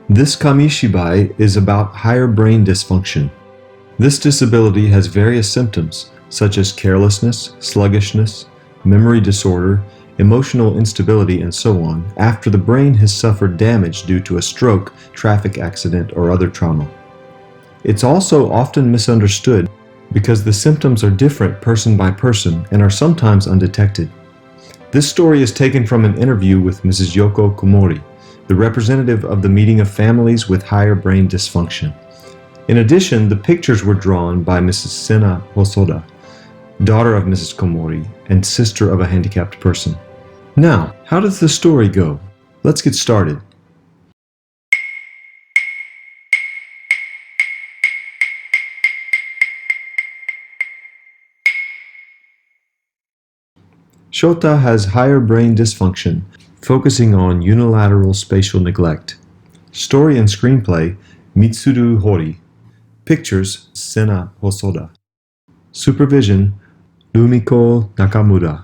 This Kamishibai is about higher brain dysfunction. This disability has various symptoms, such as carelessness, sluggishness, memory disorder, emotional instability, and so on, after the brain has suffered damage due to a stroke, traffic accident, or other trauma. It's also often misunderstood because the symptoms are different person by person and are sometimes undetected. This story is taken from an interview with Mrs. Yoko Komori, the representative of the Meeting of Families with Higher Brain Dysfunction. In addition, the pictures were drawn by Mrs. Sena Hosoda, daughter of Mrs. Komori and sister of a handicapped person. Now, how does the story go? Let's get started. Shota has higher brain dysfunction, focusing on unilateral spatial neglect. Story and screenplay, Mitsuru Hori. Pictures, Sena Hosoda. Supervision, Rumiko Nakamura.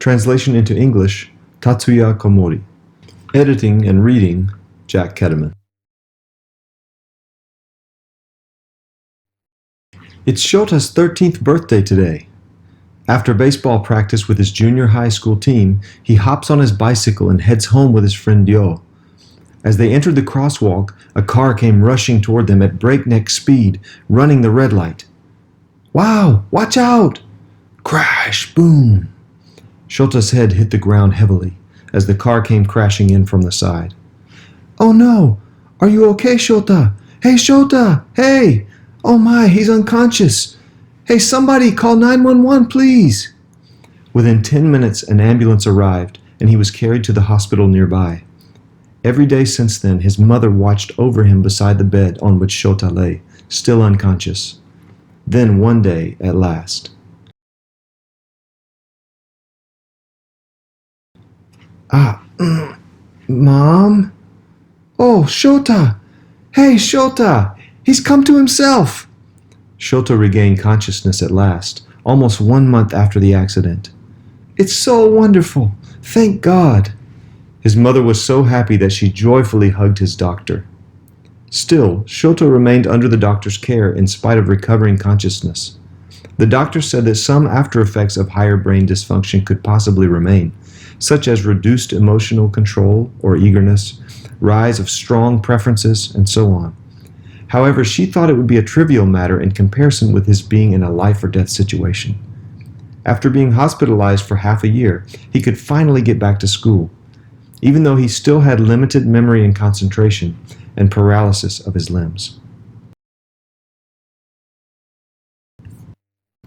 Translation into English, Tatsuya Komori. Editing and reading, Jack Ketterman. It's Shota's 13th birthday today. After baseball practice with his junior high school team, he hops on his bicycle and heads home with his friend Ryo. As they entered the crosswalk, a car came rushing toward them at breakneck speed, running the red light. "Wow! Watch out!" Crash! Boom! Shota's head hit the ground heavily as the car came crashing in from the side. "Oh no! Are you okay, Shota? Hey, Shota! Hey! Oh my, he's unconscious! Hey, somebody call 911, please!" Within 10 minutes, an ambulance arrived, and he was carried to the hospital nearby. Every day since then, his mother watched over him beside the bed on which Shota lay, still unconscious. Then one day, at last. Mom? Oh, Shota! Hey, Shota! He's come to himself! Shota regained consciousness at last, almost 1 month after the accident. "It's so wonderful! Thank God!" His mother was so happy that she joyfully hugged his doctor. Still, Shota remained under the doctor's care in spite of recovering consciousness. The doctor said that some after effects of higher brain dysfunction could possibly remain, such as reduced emotional control or eagerness, rise of strong preferences, and so on. However, she thought it would be a trivial matter in comparison with his being in a life or death situation. After being hospitalized for half a year, he could finally get back to school, even though he still had limited memory and concentration and paralysis of his limbs.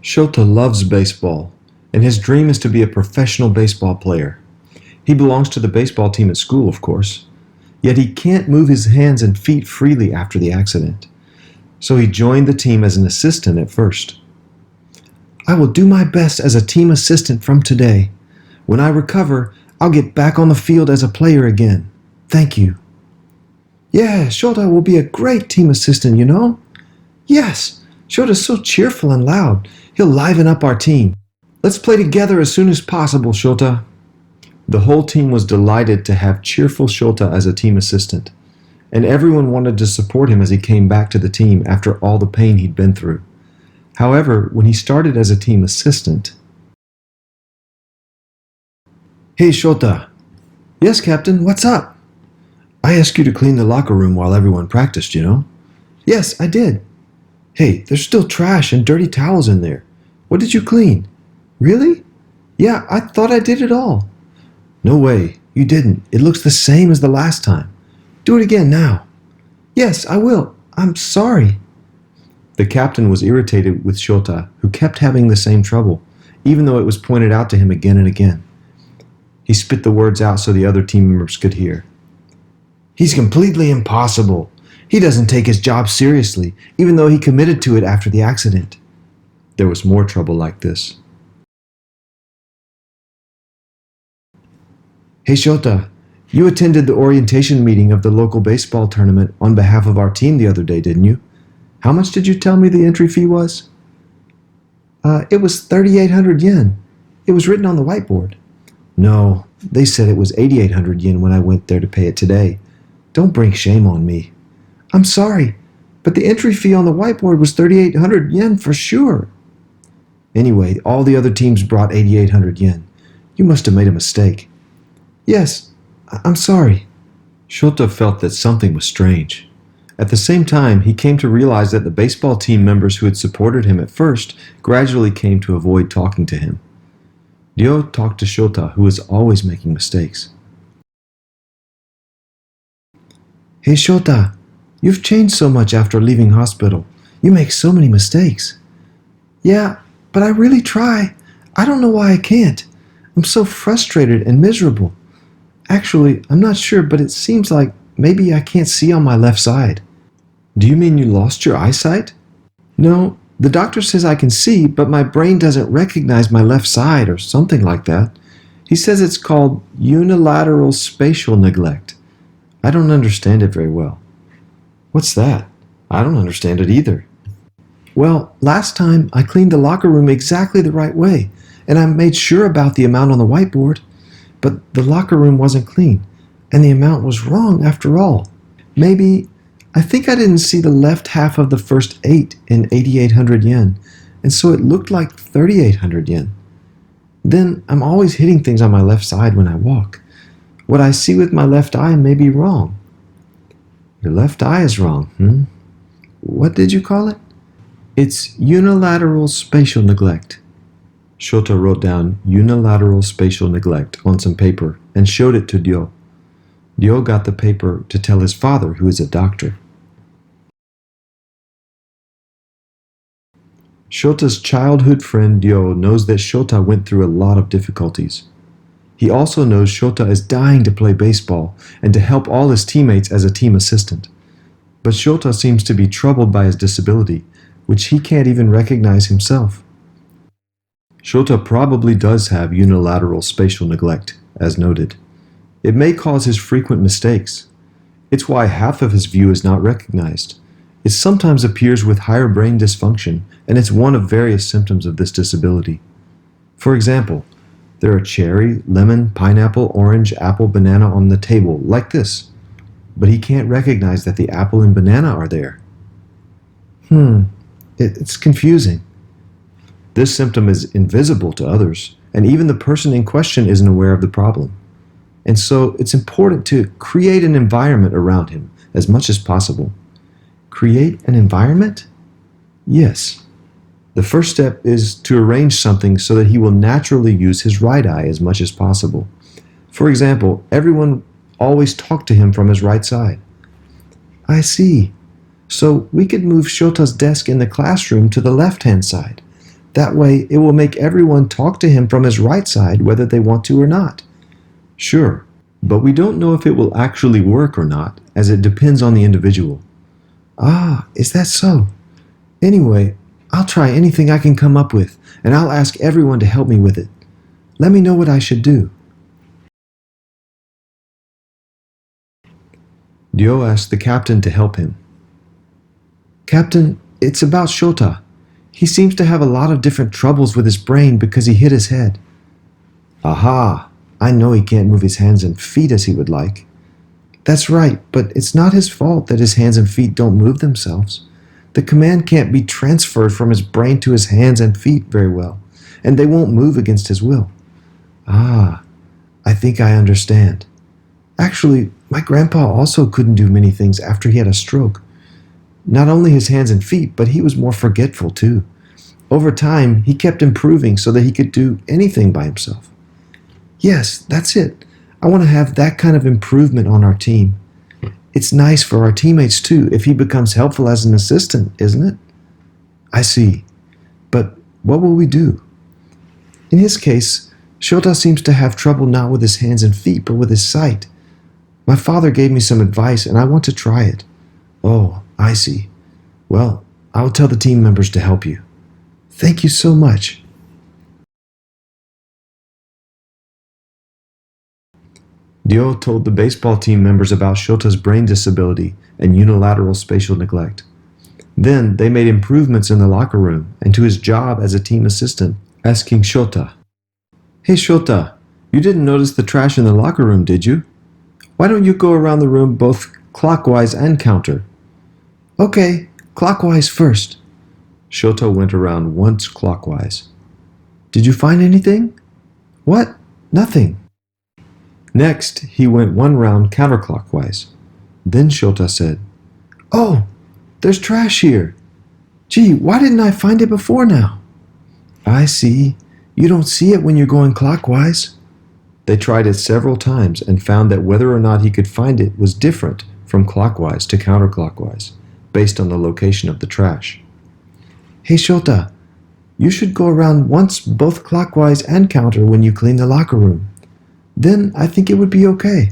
Shota loves baseball, and his dream is to be a professional baseball player. He belongs to the baseball team at school, of course. Yet he can't move his hands and feet freely after the accident. So he joined the team as an assistant at first. "I will do my best as a team assistant from today. When I recover, I'll get back on the field as a player again. Thank you." "Yeah, Shota will be a great team assistant, you know." "Yes, Shota's so cheerful and loud. He'll liven up our team. Let's play together as soon as possible, Shota." The whole team was delighted to have cheerful Shota as a team assistant, and everyone wanted to support him as he came back to the team after all the pain he'd been through. However, when he started as a team assistant... "Hey, Shota." "Yes, Captain, what's up?" "I asked you to clean the locker room while everyone practiced, you know." "Yes, I did." "Hey, there's still trash and dirty towels in there. What did you clean?" "Really?" "Yeah, I thought I did it all." "No way, you didn't. It looks the same as the last time. Do it again now." "Yes, I will. I'm sorry." The captain was irritated with Shota, who kept having the same trouble, even though it was pointed out to him again and again. He spit the words out so the other team members could hear. "He's completely impossible. He doesn't take his job seriously, even though he committed to it after the accident." There was more trouble like this. "Hey, Shota, you attended the orientation meeting of the local baseball tournament on behalf of our team the other day, didn't you? How much did you tell me the entry fee was?" It was 3,800 yen. It was written on the whiteboard." "No, they said it was 8,800 yen when I went there to pay it today. don't bring shame on me. I'm sorry, but the entry fee on the whiteboard was 3,800 yen for sure. Anyway, all the other teams brought 8,800 yen. You must have made a mistake. Yes, I'm sorry. Shota felt that something was strange. At the same time, he came to realize that the baseball team members who had supported him at first gradually came to avoid talking to him. Ryo talked to Shota, who was always making mistakes. Hey Shota, you've changed so much after leaving hospital. You make so many mistakes. Yeah, but I really try. I don't know why I can't. I'm so frustrated and miserable. Actually, I'm not sure, but it seems like maybe I can't see on my left side. Do you mean you lost your eyesight? No, the doctor says I can see, but my brain doesn't recognize my left side or something like that. He says it's called unilateral spatial neglect. I don't understand it very well. What's that? I don't understand it either. Well, last time I cleaned the locker room exactly the right way, and I made sure about the amount on the whiteboard, but the locker room wasn't clean, and the amount was wrong after all. Maybe, I think I didn't see the left half of the first 8 in 8,800 yen, and so it looked like 3,800 yen. Then I'm always hitting things on my left side when I walk. What I see with my left eye may be wrong. Your left eye is wrong, What did you call it? It's unilateral spatial neglect. Shota wrote down unilateral spatial neglect on some paper and showed it to Ryo. Ryo got the paper to tell his father, who is a doctor. Shota's childhood friend Ryo knows that Shota went through a lot of difficulties. He also knows Shota is dying to play baseball and to help all his teammates as a team assistant. But Shota seems to be troubled by his disability, which he can't even recognize himself. Shota probably does have unilateral spatial neglect, as noted. It may cause his frequent mistakes. It's why half of his view is not recognized. It sometimes appears with higher brain dysfunction, and it's one of various symptoms of this disability. For example, there are cherry, lemon, pineapple, orange, apple, banana on the table, like this. But he can't recognize that the apple and banana are there. It's confusing. This symptom is invisible to others, and even the person in question isn't aware of the problem. And so it's important to create an environment around him as much as possible. Create an environment? Yes. The first step is to arrange something so that he will naturally use his right eye as much as possible. For example, everyone always talk to him from his right side. I see. So we could move Shota's desk in the classroom to the left-hand side. That way it will make everyone talk to him from his right side whether they want to or not. Sure, but we don't know if it will actually work or not, as it depends on the individual. Ah, is that so? Anyway, I'll try anything I can come up with, and I'll ask everyone to help me with it. Let me know what I should do. Ryo asked the captain to help him. Captain, it's about Shota. He seems to have a lot of different troubles with his brain because he hit his head. Aha! I know he can't move his hands and feet as he would like. That's right, but it's not his fault that his hands and feet don't move themselves. The command can't be transferred from his brain to his hands and feet very well, and they won't move against his will. Ah, I think I understand. Actually, my grandpa also couldn't do many things after he had a stroke. Not only his hands and feet, but he was more forgetful too. Over time, he kept improving so that he could do anything by himself. Yes, that's it. I want to have that kind of improvement on our team. It's nice for our teammates too if he becomes helpful as an assistant, isn't it? I see. But what will we do? In his case, Shota seems to have trouble not with his hands and feet, but with his sight. My father gave me some advice and I want to try it. Oh, I see. Well, I will tell the team members to help you. Thank you so much. Ryo told the baseball team members about Shota's brain disability and unilateral spatial neglect. Then they made improvements in the locker room and to his job as a team assistant, asking Shota, Hey Shota, you didn't notice the trash in the locker room, did you? Why don't you go around the room both Clockwise and counter. Okay, clockwise first. Shota went around once clockwise. Did you find anything? What? Nothing. Next, he went one round counterclockwise. Then Shota said, Oh, there's trash here. Gee, why didn't I find it before now? I see. You don't see it when you're going clockwise. They tried it several times and found that whether or not he could find it was different from clockwise to counterclockwise, based on the location of the trash. Hey Shota, you should go around once both clockwise and counter when you clean the locker room. Then I think it would be okay.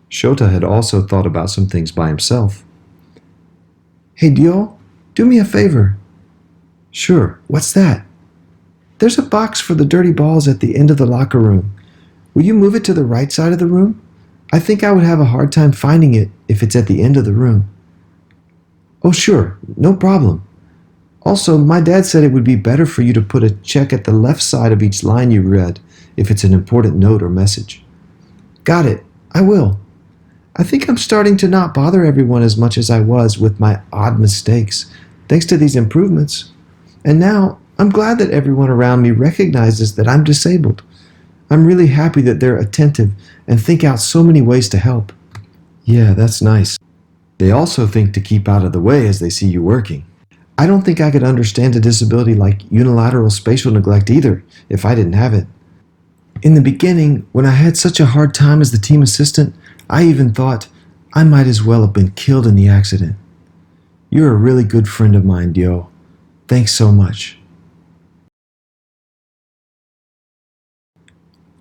Shota had also thought about some things by himself. Hey Dio, do me a favor. Sure, what's that? There's a box for the dirty balls at the end of the locker room. Will you move it to the right side of the room? I think I would have a hard time finding it if it's at the end of the room. Oh sure, no problem. Also, my dad said it would be better for you to put a check at the left side of each line you read if it's an important note or message. Got it, I will. I think I'm starting to not bother everyone as much as I was with my odd mistakes, thanks to these improvements. And now, I'm glad that everyone around me recognizes that I'm disabled. I'm really happy that they're attentive and think out so many ways to help. Yeah, that's nice. They also think to keep out of the way as they see you working. I don't think I could understand a disability like unilateral spatial neglect either if I didn't have it. In the beginning, when I had such a hard time as the team assistant, I even thought I might as well have been killed in the accident. You're a really good friend of mine, Dio. Thanks so much.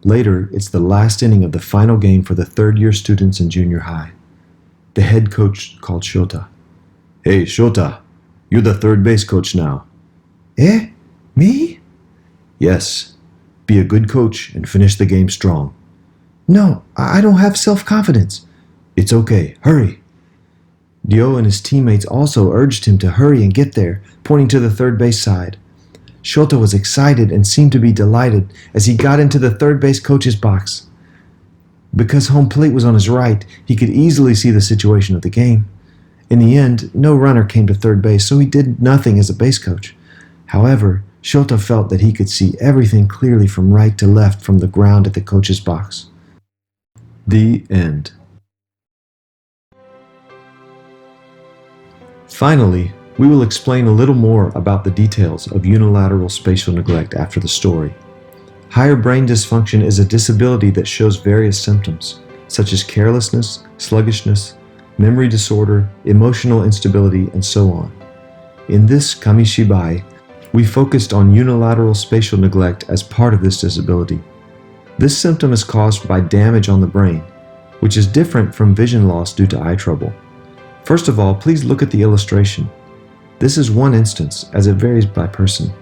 Later, it's the last inning of the final game for the third-year students in junior high. The head coach called Shota. Hey, Shota, you're the third base coach now. Eh? Me? Yes. Be a good coach and finish the game strong. No, I don't have self-confidence. It's okay. Hurry. Dio and his teammates also urged him to hurry and get there, pointing to the third base side. Shota was excited and seemed to be delighted as he got into the third base coach's box. Because home plate was on his right, he could easily see the situation of the game. In the end, no runner came to third base, so he did nothing as a base coach. However, Shota felt that he could see everything clearly from right to left from the ground at the coach's box. The end. Finally, we will explain a little more about the details of unilateral spatial neglect after the story. Higher brain dysfunction is a disability that shows various symptoms, such as carelessness, sluggishness, memory disorder, emotional instability, and so on. In this Kamishibai, we focused on unilateral spatial neglect as part of this disability. This symptom is caused by damage on the brain, which is different from vision loss due to eye trouble. First of all, please look at the illustration. This is one instance, as it varies by person.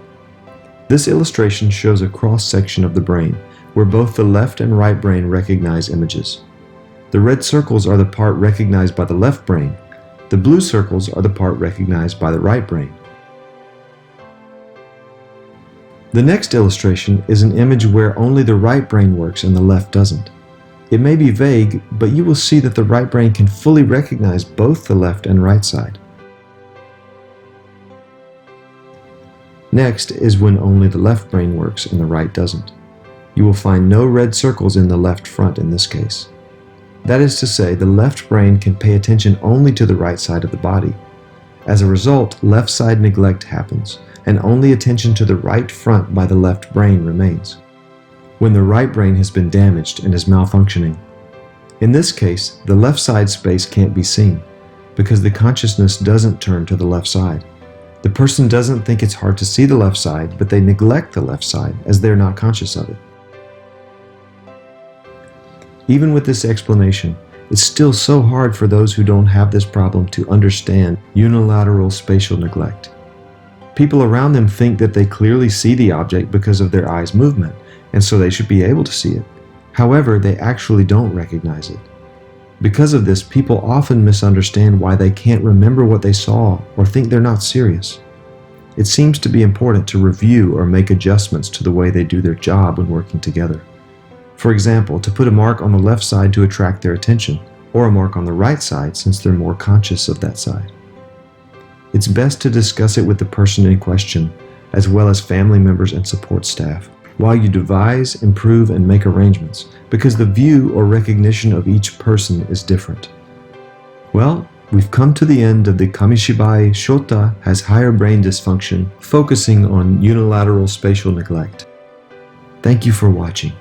This illustration shows a cross-section of the brain, where both the left and right brain recognize images. The red circles are the part recognized by the left brain. The blue circles are the part recognized by the right brain. The next illustration is an image where only the right brain works and the left doesn't. It may be vague, but you will see that the right brain can fully recognize both the left and right side. Next is when only the left brain works and the right doesn't. You will find no red circles in the left front in this case. That is to say, the left brain can pay attention only to the right side of the body. As a result, left side neglect happens, and only attention to the right front by the left brain remains, when the right brain has been damaged and is malfunctioning. In this case, the left side space can't be seen, because the consciousness doesn't turn to the left side. The person doesn't think it's hard to see the left side, but they neglect the left side as they're not conscious of it. Even with this explanation, it's still so hard for those who don't have this problem to understand unilateral spatial neglect. People around them think that they clearly see the object because of their eye's movement, and so they should be able to see it. However, they actually don't recognize it. Because of this, people often misunderstand why they can't remember what they saw or think they're not serious. It seems to be important to review or make adjustments to the way they do their job when working together. For example, to put a mark on the left side to attract their attention, or a mark on the right side since they're more conscious of that side. It's best to discuss it with the person in question, as well as family members and support staff, while you devise, improve, and make arrangements, because the view or recognition of each person is different. Well, we've come to the end of the Kamishibai Shota has higher brain dysfunction, focusing on unilateral spatial neglect. Thank you for watching.